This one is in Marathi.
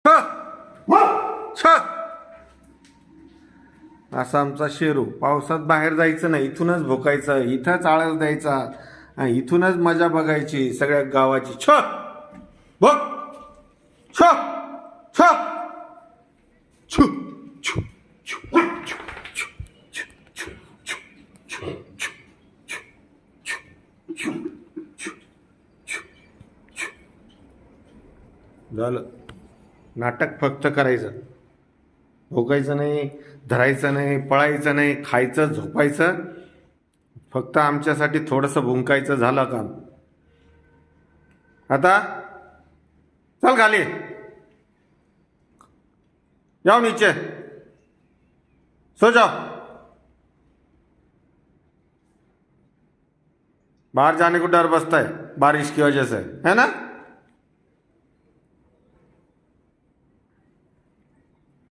छ छ असा आमचा शेरू. पावसात बाहेर जायचं नाही, इथूनच भुकायचं, इथंच आळस द्यायचा, इथूनच मजा बघायची सगळ्या गावाची. छ भुक छ छ छु छु छु छु छु छु छु छु छु छु छु छु छु. झालं. नाटक फक्त करायचं, भोगायचं नाही, धरायचं नाही, पळायचं नाही, खायचं झोपायचं, फक्त आमच्यासाठी थोडंसं भुंकायचं. झालं काम. आता चल खाली, जाओ नीचे, सो जाओ. बाहर जाने को डर बसता है बारिश की वजह से, है ना.